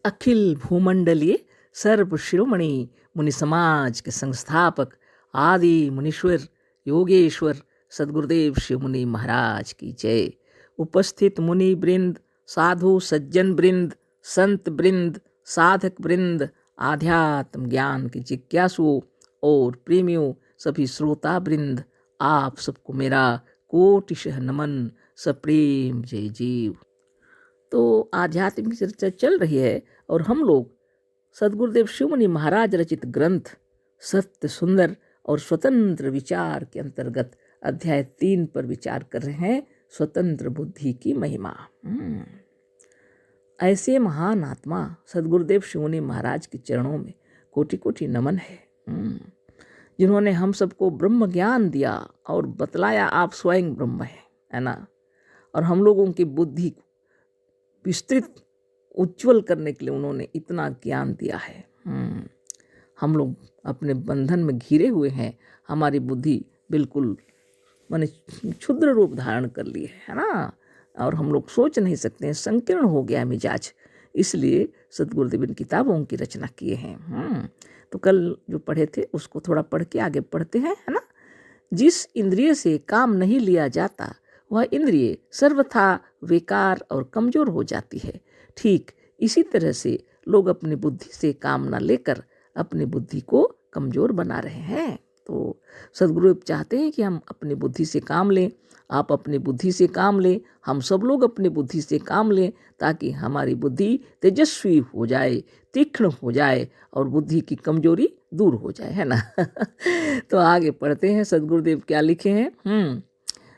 अखिल भूमंडलीय सर्व शिरोमणि मुनि समाज के संस्थापक आदि मुनीश्वर योगेश्वर सदगुरुदेव शिव मुनि महाराज की जय। उपस्थित मुनि वृंद, साधु सज्जन वृंद, संत वृंद, साधक वृंद, आध्यात्म ज्ञान के जिज्ञासुओं और प्रेमियों, सभी श्रोता वृंद, आप सबको मेरा कोटिशः नमन, सप्रेम जय जीव। तो आध्यात्मिक चर्चा चल रही है और हम लोग सदगुरुदेव शिव मुनि महाराज रचित ग्रंथ सत्य सुंदर और स्वतंत्र विचार के अंतर्गत अध्याय 3 पर विचार कर रहे हैं, स्वतंत्र बुद्धि की महिमा। ऐसे महान आत्मा सदगुरुदेव शिव मुनि महाराज के चरणों में कोटि कोटि नमन है, जिन्होंने हम सबको ब्रह्म ज्ञान दिया और बतलाया आप स्वयं ब्रह्म है ना। और हम लोगों की बुद्धि को विस्तृत उज्जवल करने के लिए उन्होंने इतना ज्ञान दिया है। हम लोग अपने बंधन में घिरे हुए हैं, हमारी बुद्धि बिल्कुल माने क्षुद्र रूप धारण कर ली है ना, और हम लोग सोच नहीं सकते हैं, संकीर्ण हो गया मिजाज। इसलिए सदगुरुदेव इन किताबों की रचना किए हैं। तो कल जो पढ़े थे उसको थोड़ा पढ़ के आगे पढ़ते हैं, है ना। जिस इंद्रिय से काम नहीं लिया जाता वह इंद्रिय सर्वथा बेकार और कमजोर हो जाती है। ठीक इसी तरह से लोग अपनी बुद्धि से काम न लेकर अपनी बुद्धि को कमजोर बना रहे हैं। तो सदगुरु चाहते हैं कि हम अपनी बुद्धि से काम लें, आप अपनी बुद्धि से काम लें, हम सब लोग अपनी बुद्धि से काम लें, ताकि हमारी बुद्धि तेजस्वी हो जाए, तीक्ष्ण हो जाए और बुद्धि की कमजोरी दूर हो जाए, है ना। तो आगे पढ़ते हैं, सदगुरुदेव क्या लिखे हैं।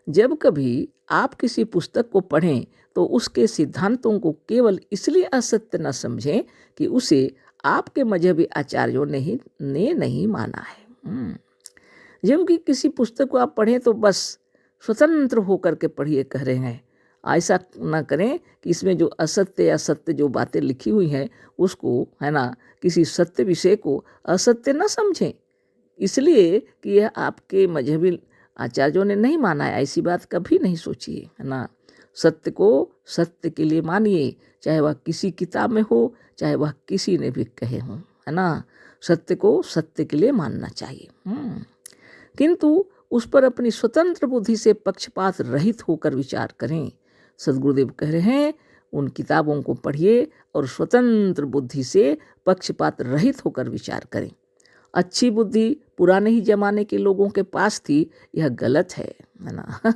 जब कभी आप किसी पुस्तक को पढ़ें तो उसके सिद्धांतों को केवल इसलिए असत्य न समझें कि उसे आपके मजहबी आचार्यों ने नहीं माना है। जबकि किसी पुस्तक को आप पढ़ें तो बस स्वतंत्र होकर के पढ़िए कह रहे हैं। ऐसा ना करें कि इसमें जो असत्य या सत्य जो बातें लिखी हुई हैं उसको, है ना, किसी सत्य विषय को असत्य न समझें इसलिए कि यह आपके मजहबी आचार्यों ने नहीं माना है। ऐसी बात कभी नहीं सोचिए, है ना। सत्य को सत्य के लिए मानिए, चाहे वह किसी किताब में हो, चाहे वह किसी ने भी कहे हों, है ना। सत्य को सत्य के लिए मानना चाहिए, किंतु उस पर अपनी स्वतंत्र बुद्धि से पक्षपात रहित होकर विचार करें। सदगुरुदेव कह रहे हैं उन किताबों को पढ़िए और स्वतंत्र बुद्धि से पक्षपात रहित होकर विचार करें। अच्छी बुद्धि पुराने ही जमाने के लोगों के पास थी, यह गलत है ना।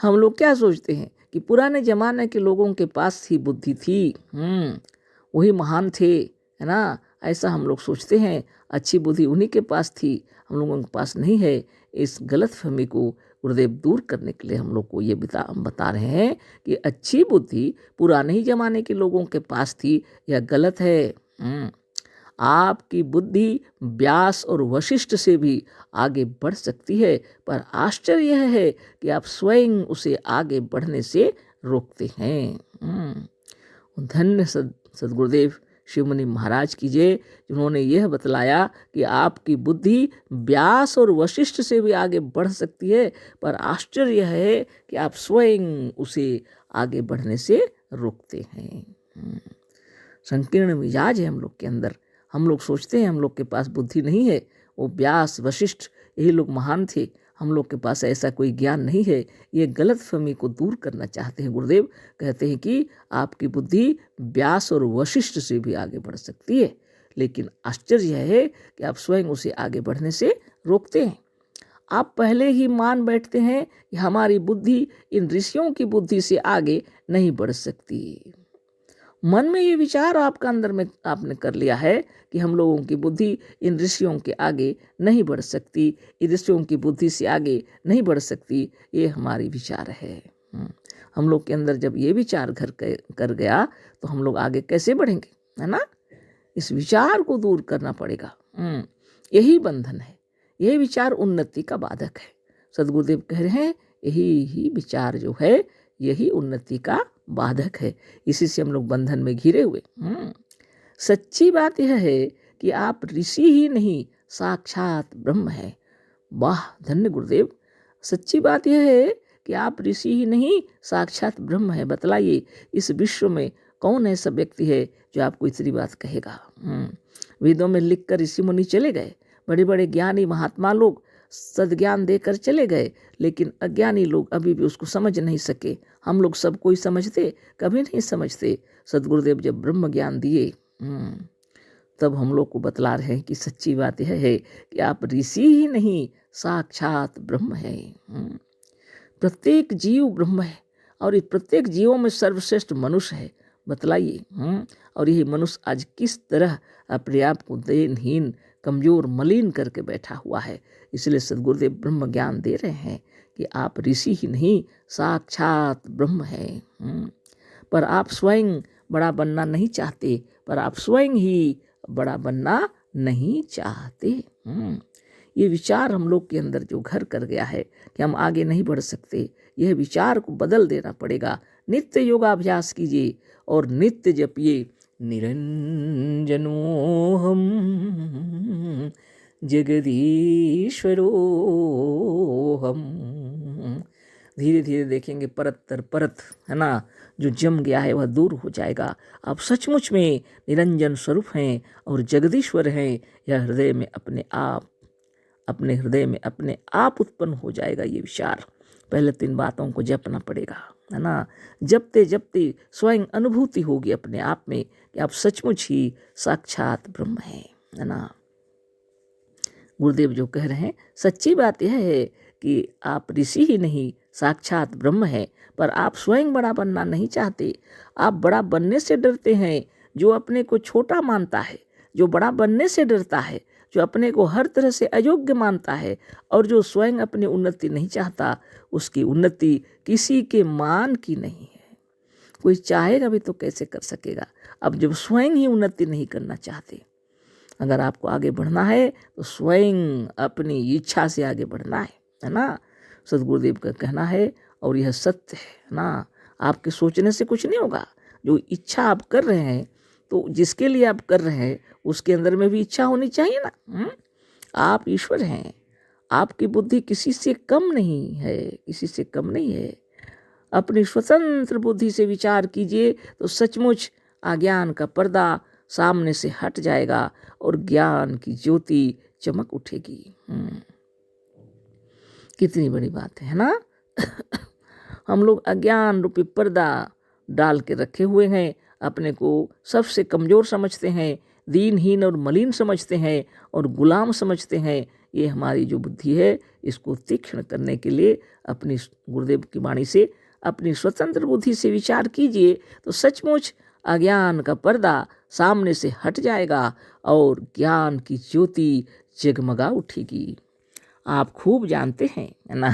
हम लोग क्या सोचते हैं कि पुराने जमाने के लोगों के पास ही बुद्धि थी, वही महान थे, है ना। ऐसा हम लोग सोचते हैं, अच्छी बुद्धि उन्हीं के पास थी, हम लोगों के पास नहीं है। इस गलत फहमी को गुरुदेव दूर करने के लिए हम लोग को ये बता रहे हैं कि अच्छी बुद्धि पुराने ही जमाने के लोगों के पास थी, यह गलत है। आपकी बुद्धि व्यास और वशिष्ठ से भी आगे बढ़ सकती है, पर आश्चर्य यह है कि आप स्वयं उसे आगे बढ़ने से रोकते हैं। धन्य सदगुरुदेव शिव मुनि महाराज की जय, जिन्होंने यह बतलाया कि आपकी बुद्धि व्यास और वशिष्ठ से भी आगे बढ़ सकती है, पर आश्चर्य यह है कि आप स्वयं उसे आगे बढ़ने से रोकते हैं। संकीर्ण मिजाज है हम लोग के अंदर। हम लोग सोचते हैं हम लोग के पास बुद्धि नहीं है, वो व्यास वशिष्ठ यही लोग महान थे, हम लोग के पास ऐसा कोई ज्ञान नहीं है। ये गलत फहमी को दूर करना चाहते हैं। गुरुदेव कहते हैं कि आपकी बुद्धि व्यास और वशिष्ठ से भी आगे बढ़ सकती है, लेकिन आश्चर्य यह है कि आप स्वयं उसे आगे बढ़ने से रोकते हैं। आप पहले ही मान बैठते हैं कि हमारी बुद्धि इन ऋषियों की बुद्धि से आगे नहीं बढ़ सकती। मन में ये विचार आपका अंदर में आपने कर लिया है कि हम लोगों की बुद्धि इन ऋषियों के आगे नहीं बढ़ सकती, इन ऋषियों की बुद्धि से आगे नहीं बढ़ सकती, ये हमारी विचार है। हम लोग के अंदर जब ये विचार घर कर गया तो हम लोग आगे कैसे बढ़ेंगे, है ना। इस विचार को दूर करना पड़ेगा। यही बंधन है, यही विचार उन्नति का बाधक है। सदगुरुदेव कह रहे हैं यही विचार जो है यही उन्नति का बाधक है, इसी से हम लोग बंधन में घिरे हुए। सच्ची बात यह है कि आप ऋषि ही नहीं साक्षात ब्रह्म है। वाह धन्य गुरुदेव, सच्ची बात यह है कि आप ऋषि ही नहीं साक्षात ब्रह्म है। बतलाइए इस विश्व में कौन ऐसा व्यक्ति है जो आपको इतनी बात कहेगा? वेदों में लिखकर ऋषि मुनि चले गए, बड़े बड़े ज्ञानी महात्मा लोग सद्ज्ञान देकर चले गए, लेकिन अज्ञानी लोग अभी भी उसको समझ नहीं सके। हम लोग सब कोई समझते? कभी नहीं समझते। सद्गुरुदेव जब ब्रह्म ज्ञान दिए तब हम लोग को बतला रहे हैं कि सच्ची बात यह है कि आप ऋषि ही नहीं, साक्षात ब्रह्म है। प्रत्येक जीव ब्रह्म है और इस प्रत्येक जीवों में सर्वश्रेष्ठ मनुष्य है। बतलाइए। और यही मनुष्य आज किस तरह अपने आप को देनहीन, कमजोर, मलिन करके बैठा हुआ है। इसलिए सद्गुरुदेव ब्रह्म ज्ञान दे रहे हैं कि आप ऋषि ही नहीं, साक्षात ब्रह्म है। पर आप स्वयं बड़ा बनना नहीं चाहते, पर आप स्वयं ही बड़ा बनना नहीं चाहते। ये विचार हम लोग के अंदर जो घर कर गया है कि हम आगे नहीं बढ़ सकते, यह विचार को बदल देना पड़ेगा। नित्य योगाभ्यास कीजिए और नित्य जपिए निरंजनो हम जगदीश्वरो हम। धीरे धीरे देखेंगे परत तर परत, है ना, जो जम गया है वह दूर हो जाएगा। आप सचमुच में निरंजन स्वरूप हैं और जगदीश्वर हैं। यह हृदय में अपने हृदय में अपने आप उत्पन्न हो जाएगा ये विचार। पहले 3 बातों को जपना पड़ेगा, है ना। जपते जपते स्वयं अनुभूति होगी अपने आप में कि आप सचमुच ही साक्षात ब्रह्म हैं, है ना। गुरुदेव जो कह रहे हैं, सच्ची बात यह है कि आप ऋषि ही नहीं, साक्षात ब्रह्म है, पर आप स्वयं बड़ा बनना नहीं चाहते। आप बड़ा बनने से डरते हैं। जो अपने को छोटा मानता है, जो बड़ा बनने से डरता है, जो अपने को हर तरह से अयोग्य मानता है और जो स्वयं अपनी उन्नति नहीं चाहता, उसकी उन्नति किसी के मान की नहीं है। कोई चाहेगा भी तो कैसे कर सकेगा, अब जब स्वयं ही उन्नति नहीं करना चाहते। अगर आपको आगे बढ़ना है तो स्वयं अपनी इच्छा से आगे बढ़ना है ना। सद्गुरुदेव का कहना है और यह सत्य है ना। आपके सोचने से कुछ नहीं होगा। जो इच्छा आप कर रहे हैं, तो जिसके लिए आप कर रहे हैं उसके अंदर में भी इच्छा होनी चाहिए ना। आप ईश्वर हैं, आपकी बुद्धि किसी से कम नहीं है, किसी से कम नहीं है। अपनी स्वतंत्र बुद्धि से विचार कीजिए तो सचमुच अज्ञान का पर्दा सामने से हट जाएगा और ज्ञान की ज्योति चमक उठेगी। कितनी बड़ी बात है ना। हम लोग अज्ञान रूपी पर्दा डाल के रखे हुए हैं, अपने को सबसे कमजोर समझते हैं, दीनहीन और मलिन समझते हैं और गुलाम समझते हैं। ये हमारी जो बुद्धि है, इसको तीक्ष्ण करने के लिए अपनी गुरुदेव की वाणी से, अपनी स्वतंत्र बुद्धि से विचार कीजिए तो सचमुच अज्ञान का पर्दा सामने से हट जाएगा और ज्ञान की ज्योति जगमगा उठेगी। आप खूब जानते हैं, है ना।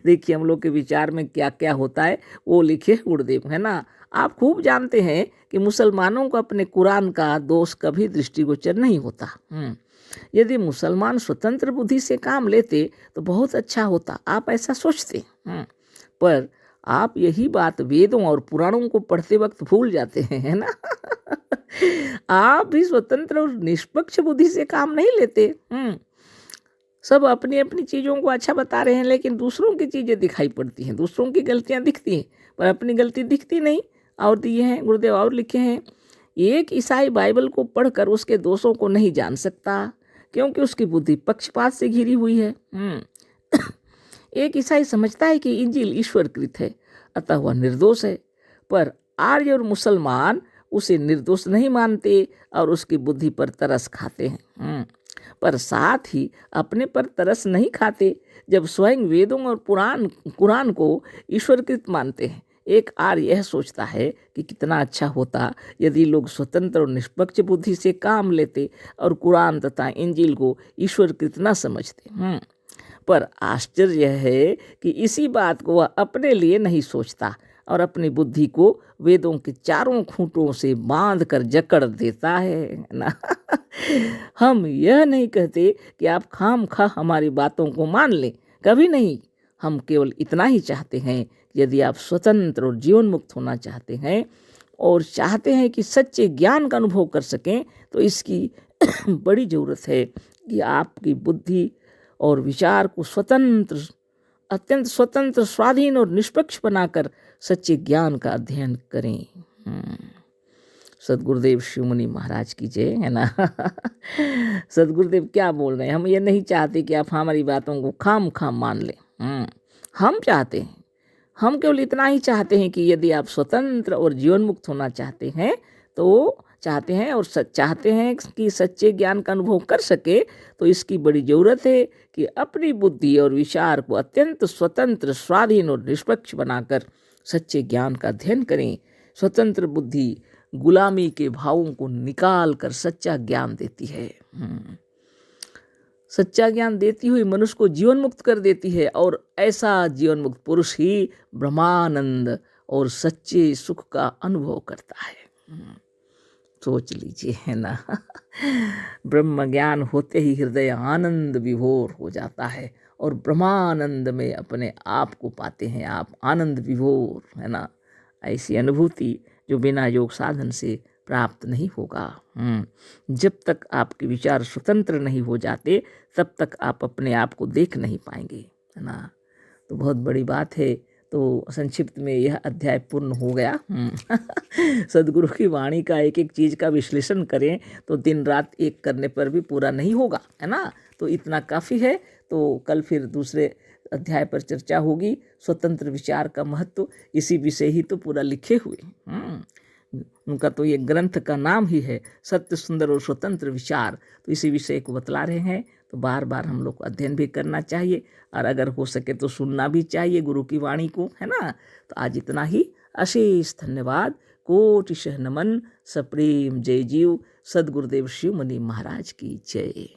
देखिए हम लोग के विचार में क्या क्या होता है वो लिखे गुरुदेव, है ना। आप खूब जानते हैं कि मुसलमानों को अपने कुरान का दोष कभी दृष्टिगोचर नहीं होता। यदि मुसलमान स्वतंत्र बुद्धि से काम लेते तो बहुत अच्छा होता, आप ऐसा सोचते। पर आप यही बात वेदों और पुराणों को पढ़ते वक्त भूल जाते हैं, है ना। आप भी स्वतंत्र और निष्पक्ष बुद्धि से काम नहीं लेते। सब अपनी अपनी चीज़ों को अच्छा बता रहे हैं, लेकिन दूसरों की चीज़ें दिखाई पड़ती हैं, दूसरों की गलतियां दिखती हैं, पर अपनी गलती दिखती नहीं। और दिए हैं गुरुदेव और लिखे हैं, एक ईसाई बाइबल को पढ़कर उसके दोषों को नहीं जान सकता, क्योंकि उसकी बुद्धि पक्षपात से घिरी हुई है। एक ईसाई समझता है कि इंजील ईश्वरकृत है, अतः वह निर्दोष है, पर आर्य और मुसलमान उसे निर्दोष नहीं मानते और उसकी बुद्धि पर तरस खाते हैं। पर साथ ही अपने पर तरस नहीं खाते जब स्वयं वेदों और कुरान को ईश्वरकृत मानते हैं। एक आर्य यह सोचता है कि कितना अच्छा होता यदि लोग स्वतंत्र और निष्पक्ष बुद्धि से काम लेते और कुरान तथा इंजील को ईश्वरकृत न समझते। पर आश्चर्य है कि इसी बात को वह अपने लिए नहीं सोचता और अपनी बुद्धि को वेदों के चारों खूंटों से बांध कर जकड़ देता है ना। हम यह नहीं कहते कि आप खामखा हमारी बातों को मान लें, कभी नहीं। हम केवल इतना ही चाहते हैं कि यदि आप स्वतंत्र और जीवन मुक्त होना चाहते हैं और चाहते हैं कि सच्चे ज्ञान का अनुभव कर सकें, तो इसकी बड़ी ज़रूरत है कि आपकी बुद्धि और विचार को अत्यंत स्वतंत्र, स्वाधीन और निष्पक्ष बनाकर सच्चे ज्ञान का अध्ययन करें। सदगुरुदेव शिवमुनि महाराज की जय, है ना। सदगुरुदेव क्या बोल रहे हैं, हम ये नहीं चाहते कि आप हमारी बातों को खाम खाम मान लें। हम चाहते हैं, हम केवल इतना ही चाहते हैं कि यदि आप स्वतंत्र और जीवन मुक्त होना चाहते हैं तो चाहते हैं और चाहते हैं कि सच्चे ज्ञान का अनुभव कर सके, तो इसकी बड़ी ज़रूरत है कि अपनी बुद्धि और विचार को अत्यंत स्वतंत्र, स्वाधीन और निष्पक्ष बनाकर सच्चे ज्ञान का अध्ययन करें। स्वतंत्र बुद्धि गुलामी के भावों को निकाल कर सच्चा ज्ञान देती है। सच्चा ज्ञान देती हुई मनुष्य को जीवन मुक्त कर देती है, और ऐसा जीवन मुक्त पुरुष ही ब्रह्मानंद और सच्चे सुख का अनुभव करता है। सोच लीजिए, है ना। ब्रह्म ज्ञान होते ही हृदय आनंद विभोर हो जाता है और ब्रह्मानंद में अपने आप को पाते हैं आप, आनंद विभोर, है ना। ऐसी अनुभूति जो बिना योग साधन से प्राप्त नहीं होगा। जब तक आपके विचार स्वतंत्र नहीं हो जाते तब तक आप अपने आप को देख नहीं पाएंगे, है ना। तो बहुत बड़ी बात है। तो संक्षिप्त में यह अध्याय पूर्ण हो गया। सदगुरु की वाणी का एक एक चीज़ का विश्लेषण करें तो दिन रात एक करने पर भी पूरा नहीं होगा, है ना। तो इतना काफ़ी है। तो कल फिर दूसरे अध्याय पर चर्चा होगी। स्वतंत्र विचार का महत्व, इसी विषय ही तो पूरा लिखे हुए। उनका तो ये ग्रंथ का नाम ही है सत्य सुंदर और स्वतंत्र विचार। तो इसी विषय को बतला रहे हैं। तो बार बार हम लोग को अध्ययन भी करना चाहिए, और अगर हो सके तो सुनना भी चाहिए गुरु की वाणी को, है ना। तो आज इतना ही। अशेष धन्यवाद, कोटिशः नमन, सप्रेम जय जीव। सदगुरुदेव शिवमुनि महाराज की जय।